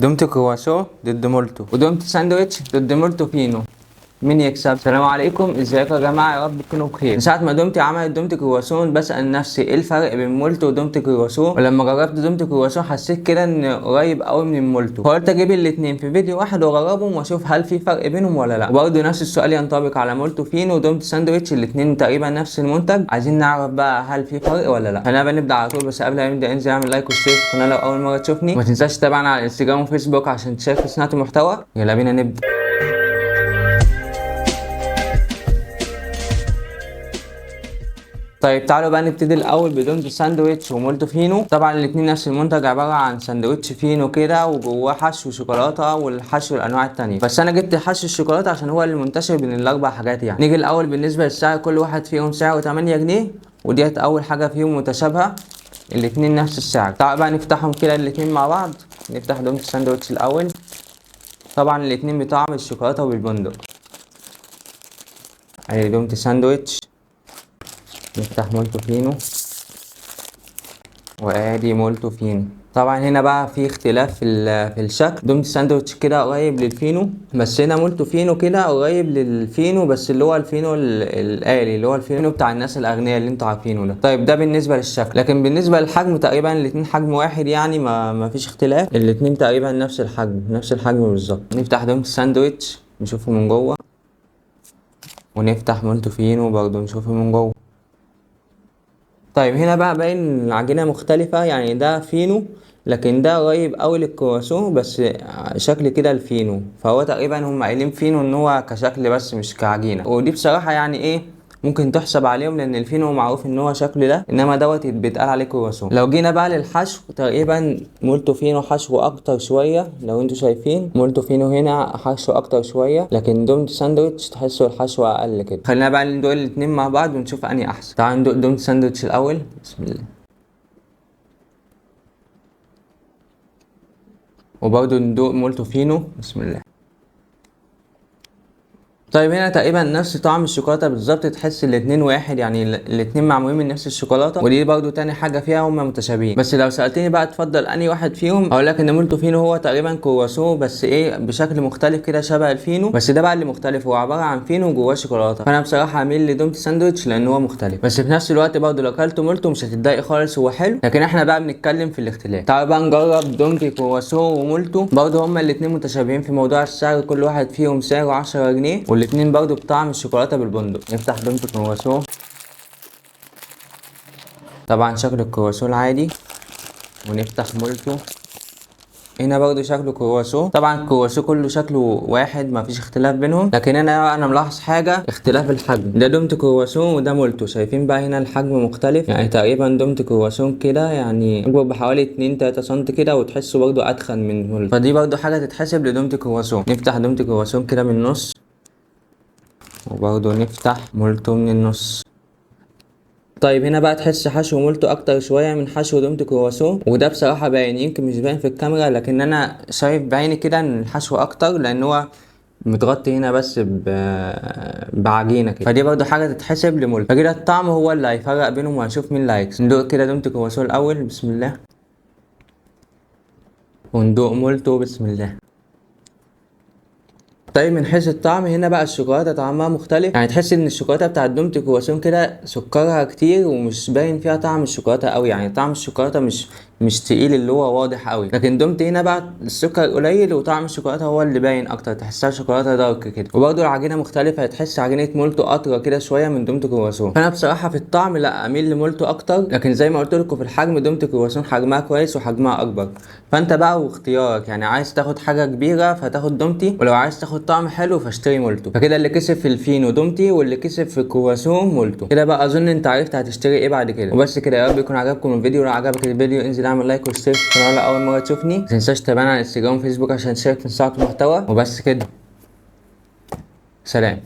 دومتي كرواسو ضد مولتو، ودومتي ساندويتش ضد مولتو فينو. مين يكسب؟ السلام عليكم، ازيكم يا جماعه؟ يا رب تكونوا بخير. من ساعه ما دومتي عملت دومتي كرواسون بسال نفسي ايه الفرق بين مولتو ودومتي كرواسون، ولما جربت دومتي كرواسون حسيت كده ان قريب قوي من مولتو، فقلت اجيب الاثنين في فيديو واحد واجربهم واشوف هل في فرق بينهم ولا لا. وبرده نفس السؤال ينطبق على مولتو فينو ودومتي ساندويتش، الاثنين تقريبا نفس المنتج. عايزين نعرف بقى هل في فرق ولا لا. خلينا بقى نبدا على طول، بس قبل ما نبدا انزل اعمل لايك واشترك في القناه لو اول مره تشوفني، وما تنساش تتابعنا على الانستجرام وفيسبوك عشان تشارك في صناعه المحتوى. يلا بينا نبدا. طيب تعالوا بقى نبتدي الاول بدومتي ساندويتش ومولتو فينو. طبعا الاثنين نفس المنتج، عباره عن ساندويتش فينو كده وجواه حشو شوكولاته والحشو الانواع التانية، بس انا جبت حشو الشوكولاته عشان هو اللي منتشر بين الاربع حاجات. يعني نيجي الاول بالنسبه للسعر، كل واحد فيهم سعره 8 جنيه، وديت اول حاجه فيهم متشابهه، الاثنين نفس السعر. تعالوا بقى نفتحهم كده الاثنين مع بعض. نفتح دومتي ساندويتش الاول. طبعا الاثنين بطعم الشوكولاته والبندق. ادي دومتي ساندويتش. نفتح مولتو فينو، وادي مولتو فينو. طبعا هنا بقى في اختلاف في الشكل. دومتي ساندوتش كده قريب للفينو، بس هنا مولتو فينو كده قريب للفينو، بس اللي هو الفينو الآلي، اللي هو الفينو بتاع الناس الاغنياء اللي انتوا عارفينه ده. طيب ده بالنسبه للشكل، لكن بالنسبه للحجم تقريبا الاتنين حجم واحد، يعني ما فيش اختلاف، الاتنين تقريبا نفس الحجم، نفس الحجم بالظبط. نفتح دومتي ساندوتش نشوفه من جوه، ونفتح مولتو فينو برضه نشوفه من جوه. طيب هنا بقى باين العجينة مختلفة، يعني ده فينو لكن ده قريب قوي للكرواسون، بس شكل كده الفينو، فهو تقريبا هم قايلين فينو ان هو كشكل بس مش كعجينة. ودي بصراحة يعني ايه، ممكن تحسب عليهم لان الفينو معروف ان هو شكل ده، انما دوت بيتقال عليه كرواسون. لو جينا بقى للحشو، تقريبا مولتو فينو حشو اكتر شويه، لو انتوا شايفين مولتو فينو هنا حشو اكتر شويه، لكن دومتي ساندويتش تحسوا الحشو اقل كده. خلينا بقى ندوق الاتنين مع بعض ونشوف انهي احسن. تعالوا ندوق دومتي ساندويتش الاول. بسم الله. وبرضه ندوق مولتو فينو. بسم الله. طيب هنا تقريبا نفس طعم الشوكولاته بالظبط، تحس الاتنين واحد، يعني الاتنين معمولين من نفس الشوكولاته، ودي برضو تاني حاجه فيها هما متشابهين. بس لو سالتني بقى تفضل انهي واحد فيهم، هقول لك ان مولتو فينو هو تقريبا كرواسون، بس ايه بشكل مختلف كده شبه الفينو، بس ده بقى اللي مختلف، هو عباره عن فينو جواه شوكولاته. فانا بصراحه هميل لدومتي ساندويتش لان هو مختلف، بس في نفس الوقت برضو لو اكلته مولتو مش هتتضايق خالص، هو حلو. لكن احنا بقى بنتكلم في الاختلاف. تعالوا بقى نجرب دومتي كرواسون ومولتو. برضو هما الاتنين متشابهين في موضوع السعر، كل واحد فيهم سعره 10 جنيه، والاتنين برضو بتاع الشوكولاته بالبندق. نفتح دومتي كرواسون. طبعا شكل الكرواسون عادي. ونفتح مولتو. هنا برضو شكله كرواسون، طبعا الكرواسون كله شكله واحد، مفيش اختلاف بينهم، لكن انا ملاحظ حاجه، اختلاف الحجم. ده دومتي كرواسون وده مولتو، شايفين بقى هنا الحجم مختلف، يعني تقريبا دومتي كرواسون كده يعني اكبر بحوالي 2-3 سم كده، وتحسه برضو اتخن من مولتو، فدي برضو حاجه تتحسب لدومتي كرواسون. نفتح دومتي كرواسون كده من النص، وبرضه نفتح مولتو من النص. طيب هنا بقى تحس حشو مولتو اكتر شويه من حشو دومتي كرواسون، وده بصراحه باين، يمكن مش باين في الكاميرا لكن انا شايف بعيني كده ان الحشو اكتر، لان هو متغطي هنا بس بعجينه كده، فدي برضه حاجه تتحسب لمولتو. فكده الطعم هو اللي هيفرق بينهم، وهنشوف مين اللي هيكسب. ندوق كده دومتي كرواسون الاول. بسم الله. وندوق مولتو. بسم الله. طيب من حيث الطعم، هنا بقى الشوكولاته طعمها مختلف، يعني تحس ان الشوكولاته بتاعت دومتي كرواسون كده سكرها كتير، ومش باين فيها طعم الشوكولاته قوي، يعني طعم الشوكولاته مش تقيل اللي هو واضح قوي. لكن دومتي هنا بقى السكر قليل، وطعم الشوكولاته هو اللي باين اكتر، تحسها شوكولاته دارك كده. وبرده العجينه مختلفه، تحس عجينه مولتو اطرى كده شويه من دومتي كرواسون. فانا بصراحه في الطعم لا اميل لمولتو اكتر، لكن زي ما قلت لكم في الحجم دومتي كرواسون حجمها كويس وحجمها اكبر، فانت بقى واختيارك، يعني عايز تاخد حاجه كبيره فتاخد دومتي، ولو عايز تاخد طعم حلو فاشتري مولتو. فكده اللي كسب في الفينو دومتي، واللي كسب في الكرواسون مولتو. كده بقى اظن انت عرفت هتشتري ايه بعد كده. وبس كده، يا رب يكون عجبكم الفيديو. لو عجبك الفيديو انزل اعمل لايك واشترك في القناه لو اول مره تشوفني. ما تنساش تتابعنا على انستجرام وفيسبوك عشان تشارك في صناعه المحتوى. وبس كده، سلام.